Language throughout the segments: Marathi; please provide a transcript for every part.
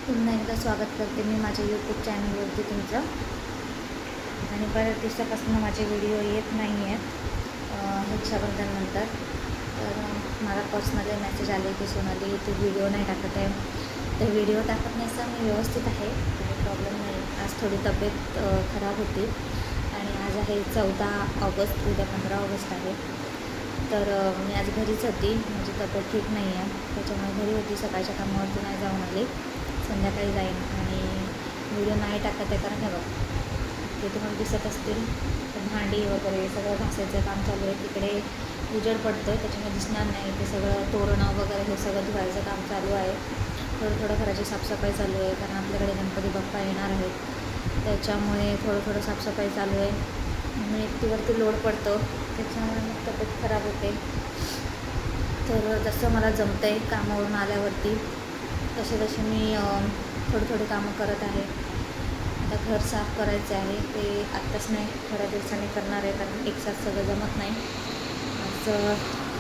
पुन्हा एकदा स्वागत करते मी माझ्या यूट्यूब चॅनलवरती तुमचं. आणि बऱ्याच दिवसापासून माझे व्हिडिओ येत नाही आहेत रक्षाबंधननंतर. तर मला पर्सनली मेसेज आले की सोनाली तू व्हिडिओ नाही टाकत आहे. तर व्हिडिओ टाकत नाही सर, मी व्यवस्थित आहे, काही प्रॉब्लेम नाही. आज थोडी तब्येत खराब होती आणि आज आहे 14 ऑगस्ट, उद्या 15 ऑगस्ट आहे. तर मी आज घरीच होती, माझी तब्येत ठीक नाही आहे, त्याच्यामुळे घरी होती. सकाळच्या कामावरती नाही जाऊन आली, संध्याकाळी जाईन. आणि व्हिडिओ नाही टाकत आहे कारण हे बघ ते तुम्हाला दिसत असतील तर भांडी वगैरे सगळं घासायचं काम चालू आहे. तिकडे उजेड पडतो आहे त्याच्यामुळे दिसणार नाही. ते सगळं तोरणं वगैरे हे सगळं धुवायचं काम चालू आहे. थोडं घराची साफसफाई चालू आहे कारण आपल्याकडे गणपती बाप्पा येणार आहेत, त्याच्यामुळे थोडं साफसफाई चालू आहे. आणि एकटीवरती लोड पडतो त्याच्यामुळे मग तब्येत खराब होते. तर जसं मला जमतं आहे कामावरून आल्यावरती तसे मी थोडी कामं करत आहे. आता घर साफ करायचे आहे, ते आत्ताच नाही, थोड्या दिवसांनी करणार आहे कारण एक साथ सगळं जमत नाही. आज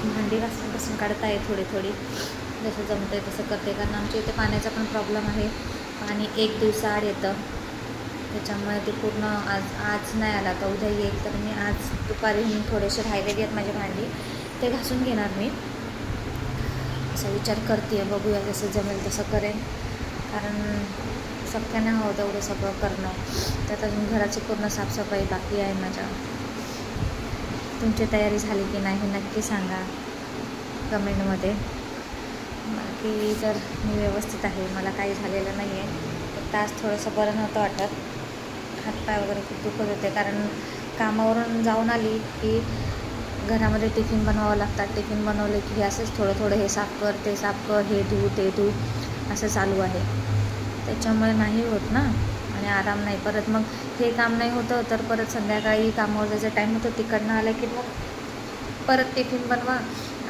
भांडी घासून काढता आहे थोडी जसं जमतं आहे तसं करते. कारण आमच्या इथे पाण्याचा पण प्रॉब्लेम आहे, पाणी एक दिवसाआड येतं, त्याच्यामुळे ते पूर्ण आज नाही आला तर उद्या येईल. तर मी आज दुपारी थोडेसे राहिलेले आहेत माझी भांडी, ते घासून घेणार मी असा विचार करते आहे. बघूया जसं जमेल तसं करेन, कारण शक्य नाही होतं तेवढं सगळं करणं. त्यात अजून घराची पूर्ण साफसफाई बाकी आहे माझ्या. तुमची तयारी झाली की नाही हे नक्की सांगा कमेंटमध्ये. बाकी तर मी व्यवस्थित आहे, मला काही झालेलं नाही आहे. फक्त आज थोडंसं बरं नव्हतं वाटत, हातपाय वगैरे खूप दुखत होते कारण कामावरून जाऊन आली की घरामध्ये टिफिन बनवावं लागतात. टिफिन बनवले की हे असंच थोडं हे साफ कर, ते साफ कर, हे धू ते धू असं चालू आहे. त्याच्यामुळे नाही होत ना, आणि आराम नाही. परत मग हे काम नाही होतं तर परत संध्याकाळी कामावर जायचं टाईम होतं, तिकडनं आलं की मग परत टिफिन बनवा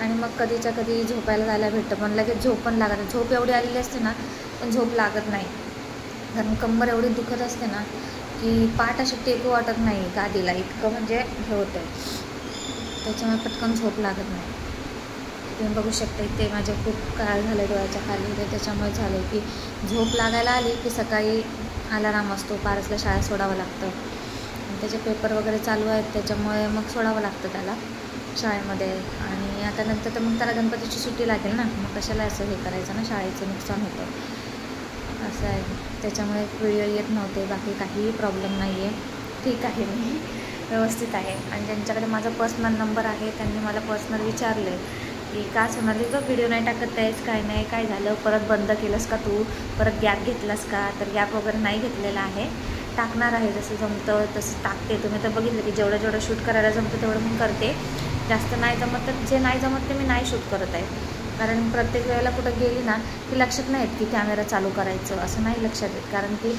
आणि मग कधीच्या कधी झोपायला जायला भेटतं. पण लगेच झोप पण लागत नाही. झोप एवढी आलेली असते ना पण झोप लागत नाही कारण कंबर एवढी दुखत असते ना की पाठ अशी टेकू वाटत नाही गादीला, इतकं म्हणजे हे होतं आहे. त्याच्यामुळे पटकन झोप लागत नाही. तुम्ही बघू शकता इथे माझे खूप काळ झाले डोळ्याच्या खाली होते, त्याच्यामुळे झालं की झोप लागायला आली की सकाळी अलाराम असतो, पारसला शाळेत सोडावं लागतं. त्याचे पेपर वगैरे चालू आहेत त्याच्यामुळे मग सोडावं लागतं त्याला शाळेमध्ये. आणि आता नंतर तर मग त्याला गणपतीची सुट्टी लागेल ना, मग कशाला असं हे करायचं ना, शाळेचं नुकसान होतं असं आहे. त्याच्यामुळे व्हिडिओ येत नव्हते. बाकी काहीही प्रॉब्लेम नाही आहे, ठीक आहे, मी व्यवस्थित आहे. आणि ज्यांच्याकडे माझा पर्सनल नंबर आहे त्यांनी मला पर्सनल विचारलं आहे की का सोनाली गं व्हिडिओ नाही टाकत आहेस, काय नाही, काय झालं, परत बंद केलंस का तू, परत गॅप घेतलास का. तर गॅप वगैरे नाही घेतलेला आहे, टाकणार आहे. जसं जमतं तसं टाकते. तुम्ही तर बघितलं की जेवढं शूट करायला जमतं तेवढं मी करते. जास्त नाही जमत तर जे नाही जमत ते मी नाही शूट करत आहे. कारण प्रत्येक वेळेला कुठं गेली ना की लक्षात नाही येत की कॅमेरा चालू करायचं, असं नाही लक्षात येत. कारण की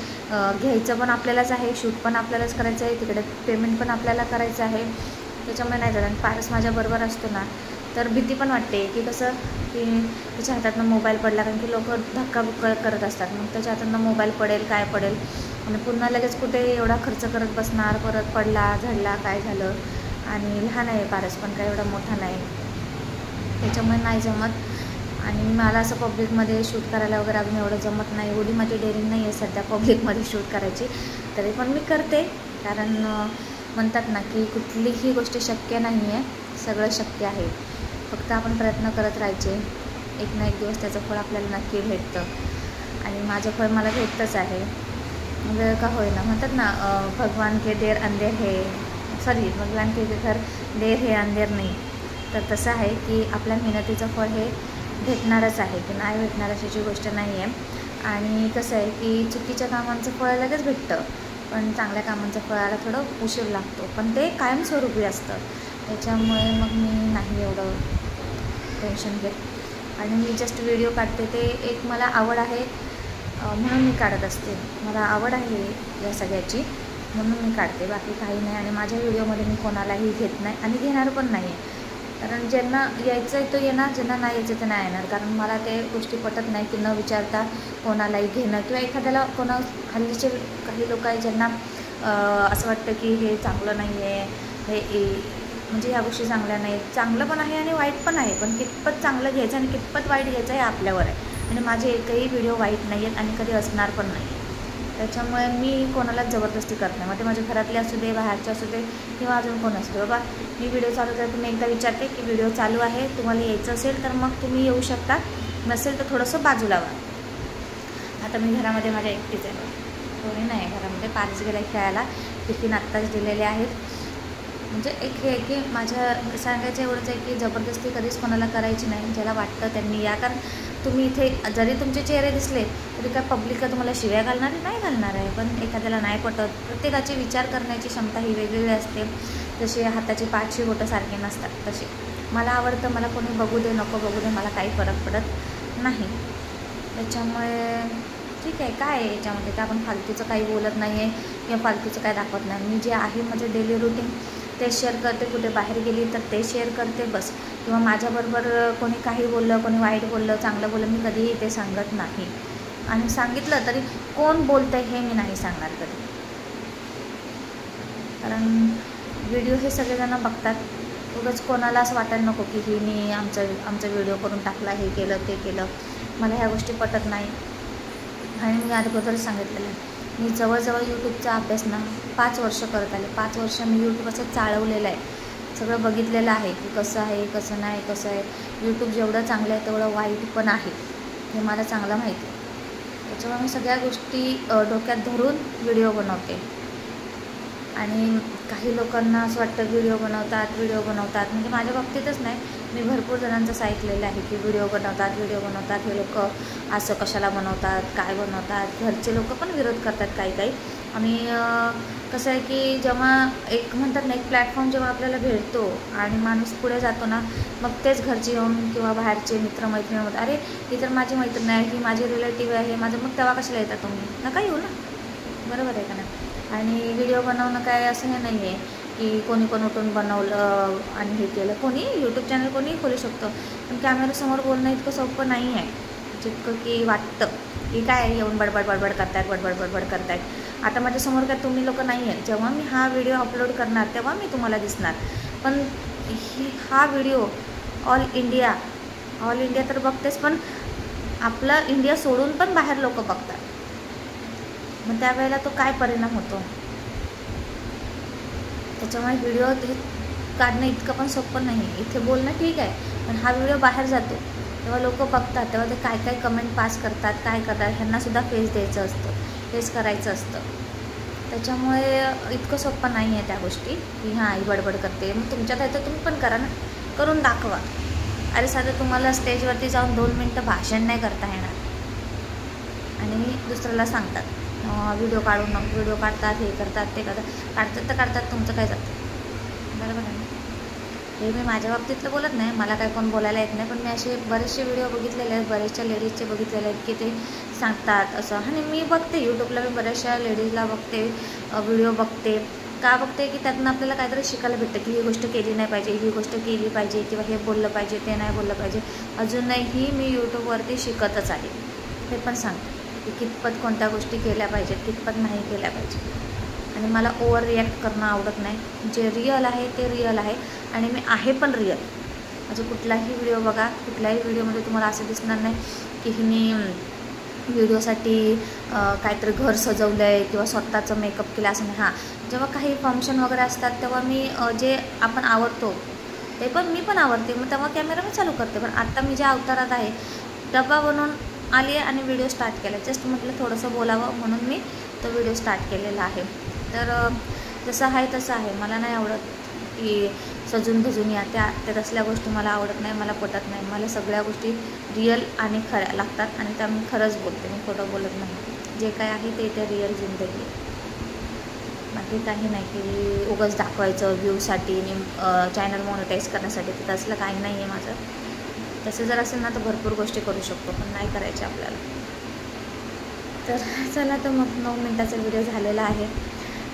घ्यायचं पण आपल्यालाच आहे, शूट पण आपल्यालाच करायचं आहे, तिकडे पेमेंट पण आपल्याला करायचं आहे, त्याच्यामुळे नाही झालं. आणि पारस माझ्याबरोबर असतो ना तर भीती पण वाटते की कसं की त्याच्या हातातनं मोबाईल पडला, कारण की लोक धक्काबुक्का करत असतात, मग त्याच्या हातातनं मोबाईल पडेल, काय पडेल, आणि पुन्हा लगेच कुठे एवढा खर्च करत बसणार, परत पडला झडला काय झालं. आणि लहान आहे पारस पण, काय एवढा मोठा नाही, त्याच्यामुळे नाही जमत. आणि मला असं पब्लिकमध्ये शूट करायला वगैरे अजून एवढं जमत नाही, एवढी माझी डेअरिंग नाही आहे सध्या पब्लिकमध्ये शूट करायची. तरी पण मी करते, कारण म्हणतात ना की कुठलीही गोष्ट शक्य नाही आहे, सगळं शक्य आहे. फक्त आपण प्रयत्न करत राहायचे, एक ना एक दिवस त्याचं फळ आपल्याला नक्की भेटतं. आणि माझं फळ मला भेटतंच आहे, वेळ का होईना. म्हणतात ना भगवान के देर अंधेर है, भगवान के घर देर है अंधेर नाही. तर तसं आहे की आपल्या मेहनतीचं फळ हे भेटणारच आहे, की नाही भेटणार अशाची गोष्ट नाही आहे. आणि कसं आहे की चुकीच्या कामांचं फळ लगेच भेटतं, पण चांगल्या कामांचं फळाला थोडं उशीर लागतो, पण ते कायमस्वरूपी असतं. त्याच्यामुळे मग मी नाही एवढं टेन्शन घेत. आणि मी जस्ट व्हिडिओ काढते, ते एक मला आवड आहे म्हणून मी काढत असते. मला आवड आहे या सगळ्याची म्हणून मी काढते, बाकी काही नाही. आणि माझ्या व्हिडिओमध्ये मी कोणालाही घेत नाही आणि घेणार पण नाही आहे. कारण ज्यांना यायचं आहे तो येणार, ज्यांना नाही यायचं ते नाही येणार. कारण मला ते गोष्टी पटत नाही की न विचारता कोणालाही घेणं, किंवा एखाद्याला हल्लीचे काही लोक आहे ज्यांना असं वाटतं की हे चांगलं नाही आहे, हे म्हणजे ह्या गोष्टी चांगल्या नाहीत. चांगलं पण आहे आणि वाईट पण आहे, पण कितपत चांगलं घ्यायचं आणि कितपत वाईट घ्यायचं हे आपल्यावर आहे. म्हणजे माझे एकही व्हिडिओ वाईट नाही आहेत आणि कधी असणार पण नाही. त्याच्यामुळे मी कोणालाच जबरदस्ती करत नाही. मग ते माझ्या घरातले असू दे, बाहेरचे असू दे किंवा अजून कोण असू दे. बाबा मी व्हिडिओ चालू करते, तुम्ही एकदा विचारते की व्हिडिओ चालू आहे, तुम्हाला यायचं असेल तर मग तुम्ही येऊ शकता, नसेल तर थोडंसं बाजूला व्हा. आता मी घरामध्ये माझ्या एकटीच आहे, कोणी नाही घरामध्ये. पारच गेला खेळायला, टिफिन आत्ताच दिलेले आहेत. म्हणजे एक हे की माझ्या सांगायचं एवढंच आहे की जबरदस्ती कधीच कोणाला करायची नाही. ज्याला वाटतं त्यांनी या. कारण तुम्ही इथे जरी तुमचे चेहरे दिसले तरी काय पब्लिक का तुम्हाला शिव्या घालणार नाही घालणार आहे. पण एखाद्याला नाही पटत. प्रत्येकाची विचार करण्याची क्षमता ही वेगवेगळी असते. जसे हाताची पाचशे बोटं सारखे नसतात तसे. मला आवडतं, मला कोणी बघू दे नको बघू दे, मला काही फरक पडत नाही. त्याच्यामुळे ठीक आहे. काय आहे याच्यामध्ये, तर आपण फालतूचं काही बोलत नाही आहे किंवा फालतूचं काय दाखवत नाही. मी जे आहे माझं डेली रुटीन ते शेअर करते. कुठे बाहेर गेली तर ते शेअर करते बस. किंवा माझ्याबरोबर कोणी काही बोललं, कोणी वाईट बोललं, चांगलं बोललं, मी कधीही ते सांगत नाही. आणि सांगितलं तरी कोण बोलतं हे मी नाही सांगणार कधी. कारण व्हिडिओ हे सगळेजण बघतात. उगाच कोणाला असं वाटायला नको की ही मी आमचा व्हिडिओ करून टाकला, हे केलं ते केलं. मला ह्या गोष्टी पटत नाही. आणि मी अगोदरच सांगितलेलं आहे, मी जवळजवळ यूट्यूबचा अभ्यास 5 वर्ष करत आले. 5 वर्ष मी यूट्यूब असं चालवलेलं आहे. सगळं बघितलेलं आहे की कसं आहे कसं नाही कसं आहे. यूट्यूब जेवढं चांगलं आहे तेवढं वाईट पण आहे, हे मला चांगलं माहिती आहे. त्याच्यामुळे मी सगळ्या गोष्टी डोक्यात धरून व्हिडिओ बनवते. आणि काही लोकांना असं वाटतं व्हिडिओ बनवतात म्हणजे माझ्या बाबतीतच नाही, मी भरपूर जणांचं ऐकलेलं आहे की व्हिडिओ बनवतात हे लोक असं कशाला बनवतात, काय बनवतात. घरचे लोक पण विरोध करतात काही. आणि कसं आहे की जेव्हा एक म्हणतात ना, एक प्लॅटफॉर्म जेव्हा आपल्याला भेटतो आणि माणूस पुढे जातो ना, मग तेच घरचे येऊन किंवा बाहेरचे मित्रमैत्रिणी म्हणतात, अरे ही तर माझी मैत्रीण आहे, ही माझी रिलेटिव्ह आहे माझं, मग तेव्हा कशाला येतात तुम्ही, नका येऊ ना. बरोबर आहे का नाही. आणि व्हिडिओ बनवणं काय असं हे नाही आहे की कोणी उठून बनवलं आणि हे केलं. कोणी यूट्यूब चॅनल कोणीही खोलू शकतो. पण कॅमेऱ्यासमोर बोलणं इतकं सोपं नाही आहे जितकं की वाटतं. की काय येऊन बडबड करतायत. आता माझ्यासमोर काय तुम्ही लोक नाही आहे. जेव्हा मी हा व्हिडिओ अपलोड करणार तेव्हा मी तुम्हाला दिसणार. पण हा व्हिडिओ ऑल इंडिया तर बघतेच, पण आपलं इंडिया सोडून पण बाहेर लोक बघतात. मग त्यावेळेला तो काय परिणाम होतो. त्याच्यामुळे व्हिडिओ हे काढणं इतकं पण सोपं नाही. इथे बोलणं ठीक आहे, पण हा व्हिडिओ बाहेर जातो तेव्हा लोक बघतात, तेव्हा ते काय कमेंट पास करतात, काय करतात, ह्यांनासुद्धा फेस द्यायचं असतं, फेस करायचं असतं. त्याच्यामुळे इतकं सोपं नाही आहे त्या गोष्टी की हां ही बडबड करते. मग तुमच्यात आहे तर तुम्ही पण करा ना, करून दाखवा. अरे साधं तुम्हाला स्टेजवरती जाऊन 2 मिनटं भाषण नाही करता येणार आणि दुसऱ्याला सांगतात व्हिडिओ काढतात, हे करतात ते काढतात तुमचं काय जातं. बरोबर आहे ना. हे मी माझ्या बाबतीतलं बोलत नाही, मला काय कोण बोलायला येत नाही. पण मी असे बरेचसे व्हिडिओ बघितलेले आहेत, बरेचशा लेडीजचे बघितलेले आहेत की ते सांगतात असं. आणि मी बघते यूट्यूबला, मी बऱ्याचशा लेडीजला बघते, व्हिडिओ बघते. का बघते की त्यातनं आपल्याला काहीतरी शिकायला भेटतं की ही गोष्ट केली नाही पाहिजे, ही गोष्ट केली पाहिजे, किंवा हे बोललं पाहिजे, ते नाही बोललं पाहिजे. अजूनही मी यूट्यूबवरती शिकतच आहे. हे पण सांगते की कितपत कोणत्या गोष्टी केल्या पाहिजेत, कितपत नाही केल्या पाहिजे. आणि मला ओव्हर रिॲक्ट करणं आवडत नाही. जे रिअल आहे ते रिअल आहे आणि मी आहे पण रिअल. म्हणजे कुठलाही व्हिडिओ बघा, कुठल्याही व्हिडिओमध्ये तुम्हाला असं दिसणार नाही की हिने व्हिडिओसाठी काहीतरी घर सजवलं आहे किंवा स्वतःचं मेकअप केलं असं नाही. हां, जेव्हा काही फंक्शन वगैरे असतात तेव्हा मी जे आपण आवडतो ते पण मी पण आवडते, मग तेव्हा कॅमेरा मी चालू करते. पण आत्ता मी ज्या अवतारात आहे डब्बा बनवून आली आहे आणि व्हिडिओ स्टार्ट केला. जस्ट म्हटलं थोडंसं बोलावं म्हणून मी तो व्हिडिओ स्टार्ट केलेला आहे. तर जसं आहे तसं आहे. मला नाही आवडत की सजून धजून या त्या तसल्या गोष्टी मला आवडत नाही, मला पटत नाही. मला सगळ्या गोष्टी रिअल आणि खऱ्या लागतात आणि त्या मी खरंच बोलते, मी खोटं बोलत नाही. जे काय आहे ते रिअल जिंदगी. बाकी काही नाही की उगाच दाखवायचं व्ह्यूसाठी आणि चॅनल मॉनिटाईज करण्यासाठी, तर तसलं काही नाही आहे माझं. तसं जर असेल ना तर भरपूर गोष्टी करू शकतो, पण नाही करायचे आपल्याला. तर चला, तर मग 9 मिनटाचा व्हिडिओ झालेला आहे.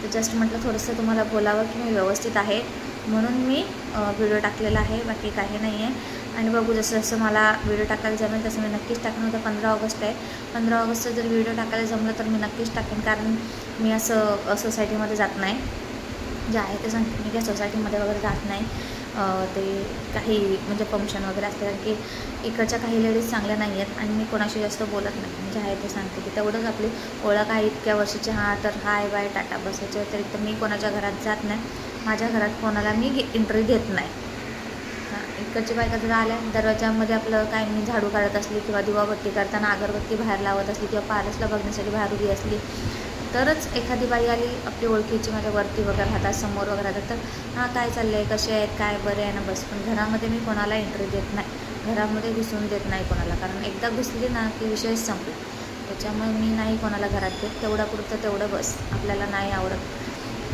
तर जस्ट म्हटलं थोडंसं तुम्हाला बोलावं की मी व्यवस्थित आहे म्हणून मी व्हिडिओ टाकलेला आहे, बाकी काही नाही आहे. आणि बघू जसं जसं मला व्हिडिओ टाकायला जमेल तसं मी नक्कीच टाकेन. आता 15 ऑगस्ट आहे. 15 ऑगस्टचं जर व्हिडिओ टाकायला जमलं तर मी नक्कीच टाकेन. कारण मी असं सोसायटीमध्ये जात नाही, जे आहे ते सांगते मी, काय सोसायटीमध्ये वगैरे जात नाही. ते काही म्हणजे फंक्शन वगैरे असले, कारण की इकडच्या काही लेडीज चांगल्या नाही आहेत आणि मी कोणाशी जास्त बोलत नाही, म्हणजे आहे ते सांगते की तेवढंच आपली ओळख आहे इतक्या वर्षाची, हां तर हाय बाय टाटा बसायच्या व्यतिरिक्त मी कोणाच्या घरात जात नाही, माझ्या घरात कोणाला मी एंट्री देत नाही. हां, इकडची बायका जर आल्या दरवाजामध्ये आपलं काय मी झाडू काढत असली किंवा दिवाबत्ती करताना अगरबत्ती बाहेर लावत असली किंवा पारसला बघण्यासाठी बाहेर उभी असली तरच एखादी बाई आली आपली ओळखीची माझ्या वरती वगैरे राहतात, समोर वगैरे राहतात, तर हां काय चाललं आहे, कसे आहेत, काय बरे आहे ना, बस. पण घरामध्ये मी कोणाला एंट्री देत नाही, घरामध्ये घुसून देत नाही कोणाला, कारण एकदा घुसली ना की विषयच संपला. त्याच्यामुळे मी नाही कोणाला घरात देत, तेवढ्यापुरतं तेवढं बस. आपल्याला नाही आवडत,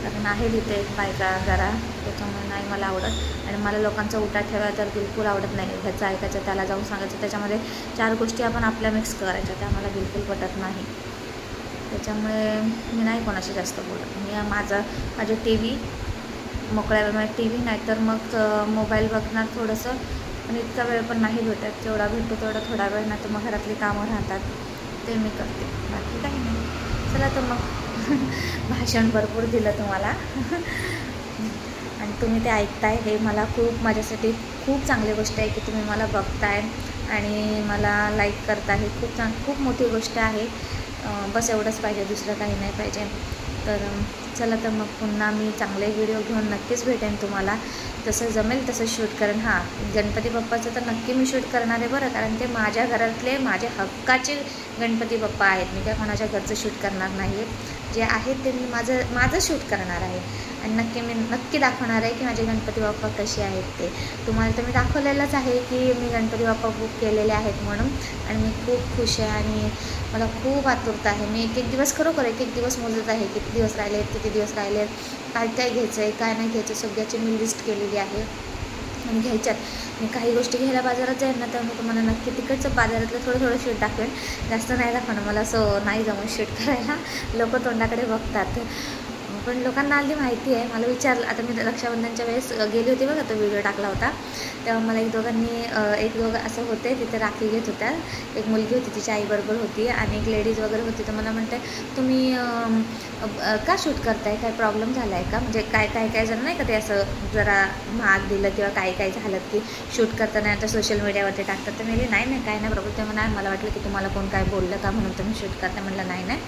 कारण आहे तिथे बायका जरा, त्याच्यामुळे नाही मला आवडत. आणि मला लोकांचा उठा ठेवायला तर बिलकुल आवडत नाही. ह्याचं ऐकायचं, त्याला जाऊन सांगायचं, त्याच्यामध्ये 4 गोष्टी आपण आपल्या मिक्स करायच्या, त्या मला बिलकुल पटत नाही. त्याच्यामुळे मी नाही कोणाशी जास्त बोलत. मी माझे टी व्ही मोकळ्या वेळेमध्ये टी व्ही, नाहीतर मग मोबाईल बघणार थोडंसं, पण इतका वेळ पण नाही भेटत, जेवढा भेटतो तेवढा थोडा वेळ, नाही तर मग घरातली कामं राहतात ते मी करते, बाकी काही नाही. चला तर मग भाषण भरपूर दिलं तुम्हाला आणि तुम्ही ते ऐकताय, हे मला माझ्यासाठी खूप चांगली गोष्ट आहे की तुम्ही मला बघताय आणि मला लाईक करताय, हे खूप मोठी गोष्ट आहे. बस एवढंच पाहिजे, दुसरं काही नाही पाहिजे. तर चला तर मग पुन्हा मी चांगले व्हिडिओ घेऊन नक्कीच भेटेन तुम्हाला, जसं जमेल तसं शूट करेन. हां, गणपती बाप्पाचं तर नक्की मी शूट करणार आहे बरं, कारण ते माझ्या घरातले माझे हक्काचे गणपती बाप्पा आहेत. मी काय कोणाच्या घरचं शूट करणार नाही आहे, जे आहेत ते मी माझं शूट करणार आहे आणि मी नक्की दाखवणार आहे की माझे गणपती बाप्पा कसे आहेत ते. तुम्हाला तर मी दाखवलेलंच आहे की मी गणपती बाप्पा बुक केलेले आहेत म्हणून, आणि मी खूप खुश आहे आणि मला खूप आतुरता आहे. मी एक दिवस खरोखर एक दिवस मोजत आहे, किती दिवस राहिले काय काय घ्यायचं आहे, काय नाही घ्यायचं, सगळ्याची मी लिस्ट केलेली आहे आणि घ्यायच्यात. मी काही गोष्टी घ्यायला बाजारात जाईल ना, तर मी तुम्हाला नक्की तिकडचं बाजारातलं थोडं शूट दाखवेन, जास्त नाही दाखवणं, मला असं नाही जमून शूट करायला, लोक तोंडाकडे बघतात. पण लोकांना आधी माहिती आहे. मला विचारलं, आता मी रक्षाबंधनच्या वेळेस गेली होती बघा, तो व्हिडिओ टाकला होता, तेव्हा मला एक दोघं असं होते तिथे राखी घेत होत्या, एक मुलगी होती तिच्या आईबरोबर होती आणि एक लेडीज वगैरे होती. तर मला म्हणते तुम्ही का शूट करताय, काय प्रॉब्लेम झाला आहे का, म्हणजे काय जण नाही का ते असं जरा महाग दिलं किंवा काय झालं की शूट करताना आता सोशल मीडियावरती टाकतात. तर मी नाही काय नाही प्रॉब्लेम. तेव्हा नाही, मला वाटलं की तुम्हाला कोण काय बोललं का म्हणून तुम्ही शूट करता. म्हटलं नाही.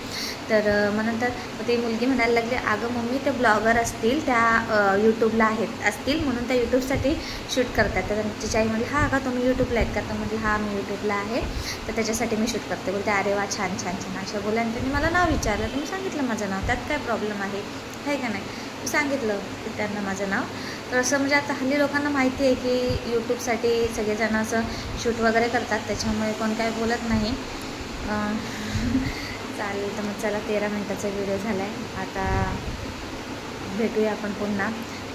तर मग नंतर ती मुलगी म्हणायला लागली, अगं मम्मी ते ब्लॉगर असतील, त्या यूट्यूबला असतील म्हणून त्या यूट्यूबसाठी शूट करतात. तर तिच्या आई म्हणली, हां का तुम्ही यूट्यूबला आहेत का, तर म्हणजे हां मी यूट्यूबला आहे, तर त्याच्यासाठी मी शूट करते. बोलते अरे वा छान अशा बोलल्या. आणि त्यांनी मला नाव विचारलं, तर मी सांगितलं माझं नाव, त्यात काय प्रॉब्लेम आहे का नाही, मी सांगितलं की त्यांना माझं नाव. तर असं म्हणजे आता हल्ली लोकांना माहिती आहे की यूट्यूबसाठी सगळेजण असं शूट वगैरे करतात, त्याच्यामुळे कोण काय बोलत नाही. चालेल, तर मग चला 13 मिनटाचा व्हिडिओ झाला आहे, आता भेटूया आपण पुन्हा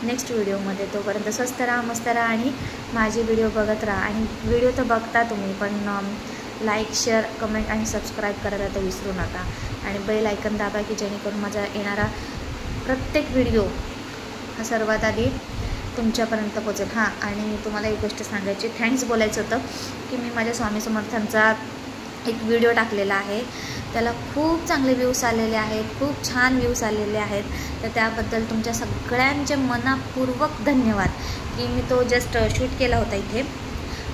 नेक्स्ट व्हिडिओमध्ये. तोपर्यंत स्वस्त राहा, मस्त राहा आणि माझे व्हिडिओ बघत राहा. आणि व्हिडिओ तर बघता तुम्ही, पण लाईक, शेअर, कमेंट आणि सबस्क्राईब करायला तर विसरू नका. आणि बेल आयकन दाबा की जेणेकरून माझा येणारा प्रत्येक व्हिडिओ हा सर्वात आधी तुमच्यापर्यंत पोचेल. हां, आणि तुम्हाला एक गोष्ट सांगायची, थँक्स बोलायचं होतं की मी माझ्या स्वामी समर्थांचा एक व्हिडिओ टाकलेला आहे, त्याला खूप चांगले व्ह्यूज आलेले आहेत, खूप छान व्ह्यूज आलेले आहेत. तर त्याबद्दल तुमच्या सगळ्यांचे मनपूर्वक धन्यवाद की मी तो जस्ट शूट केला होता इथे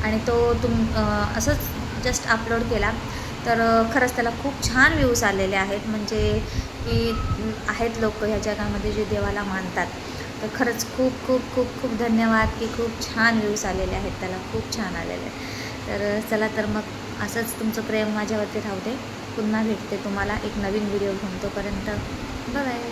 आणि तो असंच जस्ट अपलोड केला. तर खरंच त्याला खूप छान व्ह्यूज आलेले आहेत, म्हणजे की आहेत लोक ह्या जगामध्ये जे देवाला मानतात. तर खरंच खूप खूप खूप खूप धन्यवाद की खूप छान व्ह्यूज आलेले आहेत, त्याला खूप छान आलेले. तर चला तर मग असंच तुमचं प्रेम माझ्यावरती राहू दे. पुन्हा भेटते तुम्हाला एक नवीन व्हिडिओ घेऊन, तोपर्यंत बाय.